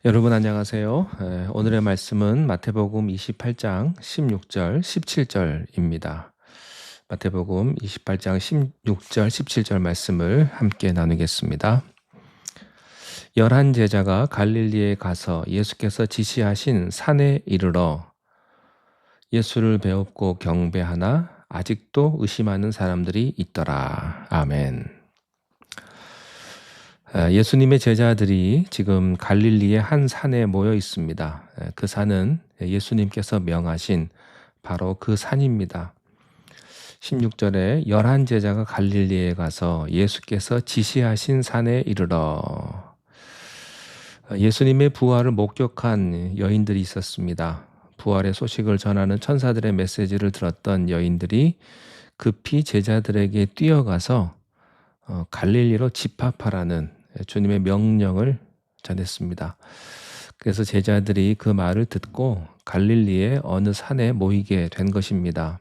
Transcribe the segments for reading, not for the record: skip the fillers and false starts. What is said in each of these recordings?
여러분 안녕하세요. 오늘의 말씀은 마태복음 28장 16절, 17절입니다. 마태복음 28장 16절, 17절 말씀을 함께 나누겠습니다. 11제자가 갈릴리에 가서 예수께서 지시하신 산에 이르러 예수를 배웁고 경배하나 아직도 의심하는 사람들이 있더라. 아멘. 예수님의 제자들이 지금 갈릴리의 한 산에 모여 있습니다. 그 산은 예수님께서 명하신 바로 그 산입니다. 16절에 11제자가 갈릴리에 가서 예수께서 지시하신 산에 이르러 예수님의 부활을 목격한 여인들이 있었습니다. 부활의 소식을 전하는 천사들의 메시지를 들었던 여인들이 급히 제자들에게 뛰어가서 갈릴리로 집합하라는 주님의 명령을 전했습니다. 그래서 제자들이 그 말을 듣고 갈릴리의 어느 산에 모이게 된 것입니다.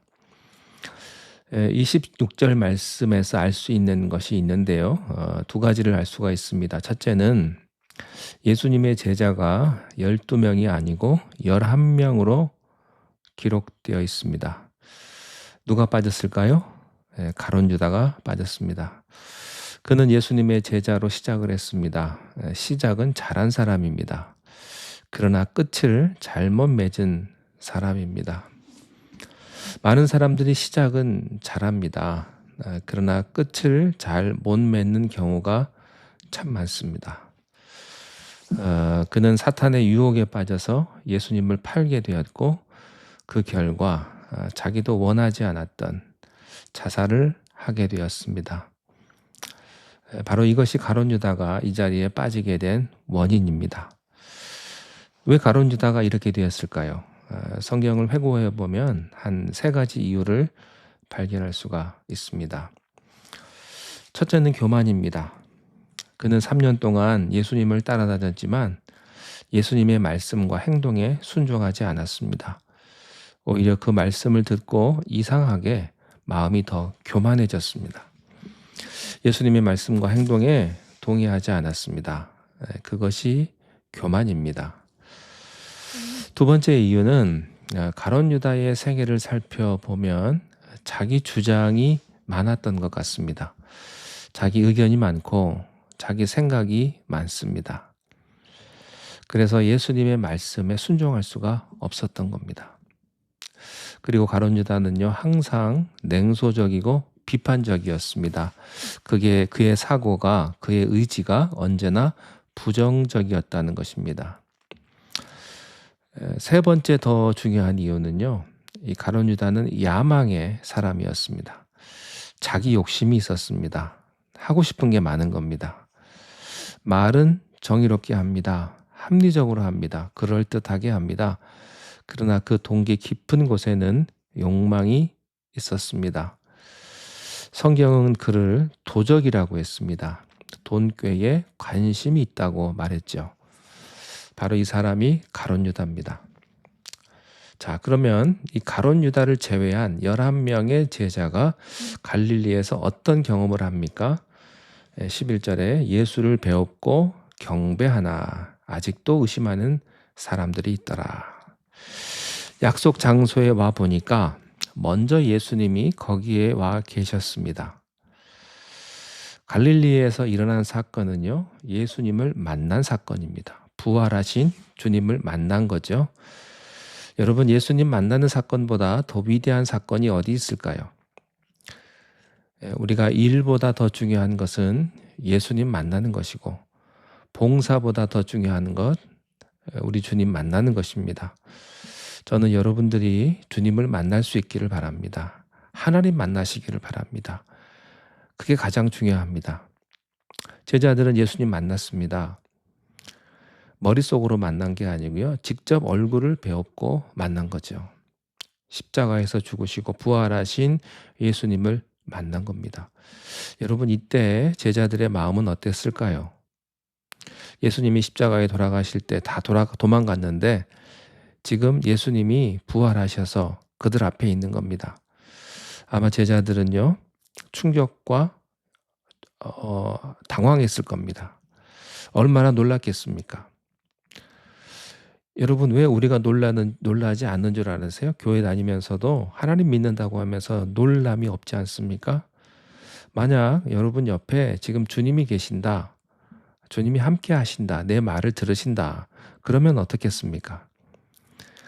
26절 말씀에서 알 수 있는 것이 있는데요. 두 가지를 알 수가 있습니다. 첫째는 예수님의 제자가 12명이 아니고 11명으로 기록되어 있습니다. 누가 빠졌을까요? 가룟 유다가 빠졌습니다. 그는 예수님의 제자로 시작을 했습니다. 시작은 잘한 사람입니다. 그러나 끝을 잘못 맺은 사람입니다. 많은 사람들이 시작은 잘합니다. 그러나 끝을 잘 못 맺는 경우가 참 많습니다. 그는 사탄의 유혹에 빠져서 예수님을 팔게 되었고 그 결과 자기도 원하지 않았던 자살을 하게 되었습니다. 바로 이것이 가룟 유다가 이 자리에 빠지게 된 원인입니다. 왜 가룟 유다가 이렇게 되었을까요? 성경을 회고해 보면 한 세 가지 이유를 발견할 수가 있습니다. 첫째는 교만입니다. 그는 3년 동안 예수님을 따라다녔지만 예수님의 말씀과 행동에 순종하지 않았습니다. 오히려 그 말씀을 듣고 이상하게 마음이 더 교만해졌습니다. 예수님의 말씀과 행동에 동의하지 않았습니다. 그것이 교만입니다. 두 번째 이유는 가룟 유다의 생애를 살펴보면 자기 주장이 많았던 것 같습니다. 자기 의견이 많고 자기 생각이 많습니다. 그래서 예수님의 말씀에 순종할 수가 없었던 겁니다. 그리고 가룟 유다는요, 항상 냉소적이고 비판적이었습니다. 그의 사고가, 그의 의지가 언제나 부정적이었다는 것입니다. 세 번째 더 중요한 이유는요, 이 가룟 유다는 야망의 사람이었습니다. 자기 욕심이 있었습니다. 하고 싶은 게 많은 겁니다. 말은 정의롭게 합니다. 합리적으로 합니다. 그럴듯하게 합니다. 그러나 그 동기 깊은 곳에는 욕망이 있었습니다. 성경은 그를 도적이라고 했습니다. 돈꾀에 관심이 있다고 말했죠. 바로 이 사람이 가룟 유다입니다. 자, 그러면 이 가룟 유다를 제외한 11명의 제자가 갈릴리에서 어떤 경험을 합니까? 11절에 예수를 배웠고 경배하나 아직도 의심하는 사람들이 있더라. 약속 장소에 와 보니까 먼저 예수님이 거기에 와 계셨습니다. 갈릴리에서 일어난 사건은요, 예수님을 만난 사건입니다. 부활하신 주님을 만난 거죠. 여러분, 예수님 만나는 사건보다 더 위대한 사건이 어디 있을까요? 우리가 일보다 더 중요한 것은 예수님 만나는 것이고, 봉사보다 더 중요한 것, 우리 주님 만나는 것입니다. 저는 여러분들이 주님을 만날 수 있기를 바랍니다. 하나님 만나시기를 바랍니다. 그게 가장 중요합니다. 제자들은 예수님 만났습니다. 머릿속으로 만난 게 아니고요. 직접 얼굴을 배웠고 만난 거죠. 십자가에서 죽으시고 부활하신 예수님을 만난 겁니다. 여러분, 이때 제자들의 마음은 어땠을까요? 예수님이 십자가에 돌아가실 때 다 도망갔는데 지금 예수님이 부활하셔서 그들 앞에 있는 겁니다. 아마 제자들은요, 충격과 당황했을 겁니다. 얼마나 놀랐겠습니까? 여러분 왜 우리가 놀라지 않는 줄 아세요? 교회 다니면서도 하나님 믿는다고 하면서 놀람이 없지 않습니까? 만약 여러분 옆에 지금 주님이 계신다. 주님이 함께 하신다. 내 말을 들으신다. 그러면 어떻겠습니까?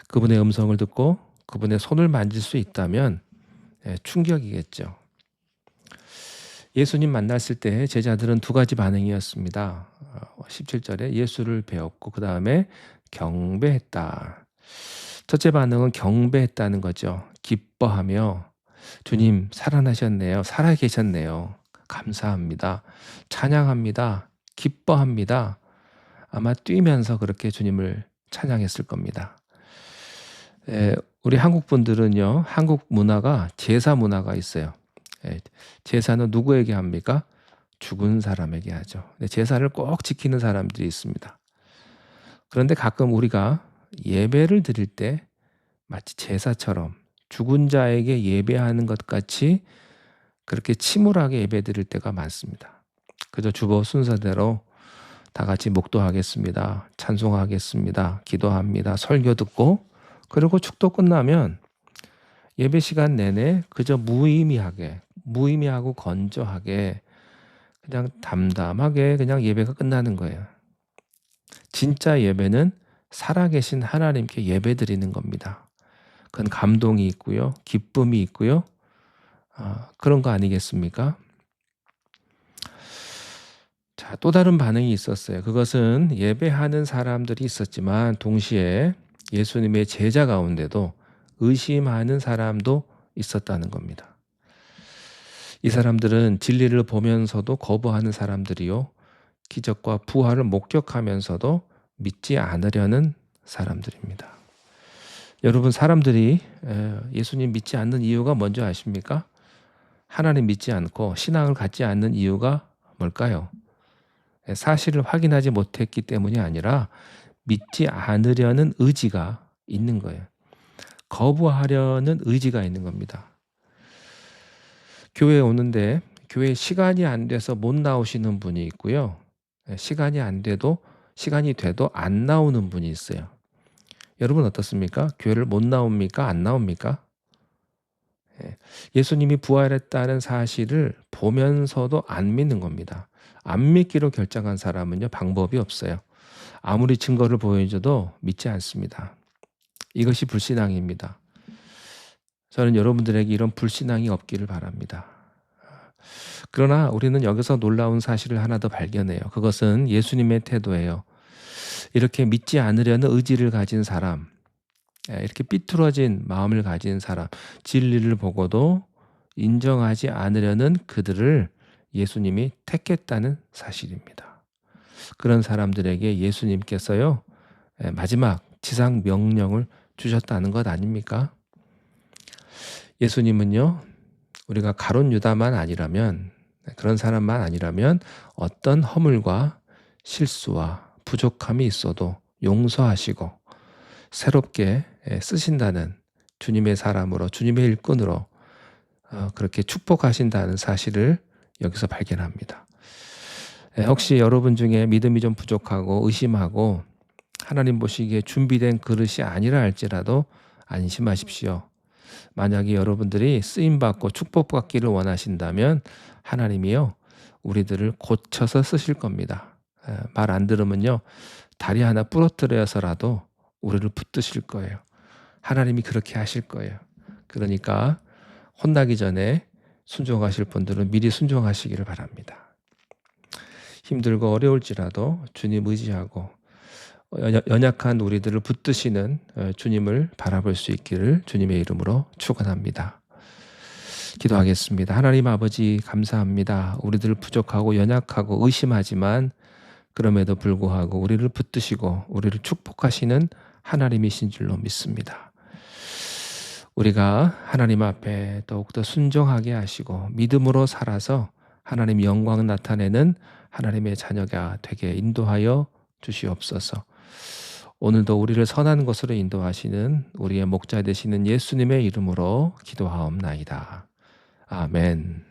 그분의 음성을 듣고 그분의 손을 만질 수 있다면 충격이겠죠. 예수님 만났을 때 제자들은 두 가지 반응이었습니다. 17절에 예수를 배웠고 그 다음에 경배했다. 첫째 반응은 경배했다는 거죠. 기뻐하며 주님 살아나셨네요. 살아계셨네요. 감사합니다. 찬양합니다. 기뻐합니다. 아마 뛰면서 그렇게 주님을 찬양했을 겁니다. 우리 한국 분들은요, 한국 문화가 제사 문화가 있어요. 제사는 누구에게 합니까? 죽은 사람에게 하죠. 제사를 꼭 지키는 사람들이 있습니다. 그런데 가끔 우리가 예배를 드릴 때 마치 제사처럼 죽은 자에게 예배하는 것 같이 그렇게 침울하게 예배 드릴 때가 많습니다. 그저 주보 순서대로 다 같이 목도하겠습니다. 찬송하겠습니다. 기도합니다. 설교 듣고 그리고 축도 끝나면 예배 시간 내내 그저 무의미하고 건조하게 그냥 담담하게 그냥 예배가 끝나는 거예요. 진짜 예배는 살아계신 하나님께 예배 드리는 겁니다. 그건 감동이 있고요. 기쁨이 있고요. 그런 거 아니겠습니까? 자, 또 다른 반응이 있었어요. 그것은 예배하는 사람들이 있었지만 동시에 예수님의 제자 가운데도 의심하는 사람도 있었다는 겁니다. 이 사람들은 진리를 보면서도 거부하는 사람들이요. 기적과 부활을 목격하면서도 믿지 않으려는 사람들입니다. 여러분, 사람들이 예수님 믿지 않는 이유가 뭔지 아십니까? 하나님 믿지 않고 신앙을 갖지 않는 이유가 뭘까요? 사실을 확인하지 못했기 때문이 아니라 믿지 않으려는 의지가 있는 거예요. 거부하려는 의지가 있는 겁니다. 교회에 오는데 교회 시간이 안 돼서 못 나오시는 분이 있고요. 시간이 돼도 안 나오는 분이 있어요. 여러분 어떻습니까? 교회를 못 나옵니까? 안 나옵니까? 예수님이 부활했다는 사실을 보면서도 안 믿는 겁니다. 안 믿기로 결정한 사람은요, 방법이 없어요. 아무리 증거를 보여줘도 믿지 않습니다. 이것이 불신앙입니다. 저는 여러분들에게 이런 불신앙이 없기를 바랍니다. 그러나 우리는 여기서 놀라운 사실을 하나 더 발견해요. 그것은 예수님의 태도예요. 이렇게 믿지 않으려는 의지를 가진 사람, 이렇게 삐뚤어진 마음을 가진 사람, 진리를 보고도 인정하지 않으려는 그들을 예수님이 택했다는 사실입니다. 그런 사람들에게 예수님께서요, 마지막 지상 명령을 주셨다는 것 아닙니까? 예수님은요, 우리가 가룟 유다만 아니라면, 그런 사람만 아니라면 어떤 허물과 실수와 부족함이 있어도 용서하시고 새롭게 쓰신다는 주님의 사람으로, 주님의 일꾼으로 그렇게 축복하신다는 사실을 여기서 발견합니다. 혹시 여러분 중에 믿음이 좀 부족하고 의심하고 하나님 보시기에 준비된 그릇이 아니라 할지라도 안심하십시오. 만약에 여러분들이 쓰임받고 축복받기를 원하신다면 하나님이요, 우리들을 고쳐서 쓰실 겁니다. 말 안 들으면요, 다리 하나 부러뜨려서라도 우리를 붙드실 거예요. 하나님이 그렇게 하실 거예요. 그러니까 혼나기 전에 순종하실 분들은 미리 순종하시기를 바랍니다. 힘들고 어려울지라도 주님 의지하고 연약한 우리들을 붙드시는 주님을 바라볼 수 있기를 주님의 이름으로 축원합니다. 기도하겠습니다. 하나님 아버지 감사합니다. 우리들 부족하고 연약하고 의심하지만 그럼에도 불구하고 우리를 붙드시고 우리를 축복하시는 하나님이신 줄로 믿습니다. 우리가 하나님 앞에 더욱더 순종하게 하시고 믿음으로 살아서 하나님 영광 나타내는 하나님의 자녀가 되게 인도하여 주시옵소서. 오늘도 우리를 선한 곳으로 인도하시는 우리의 목자 되시는 예수님의 이름으로 기도하옵나이다. 아멘.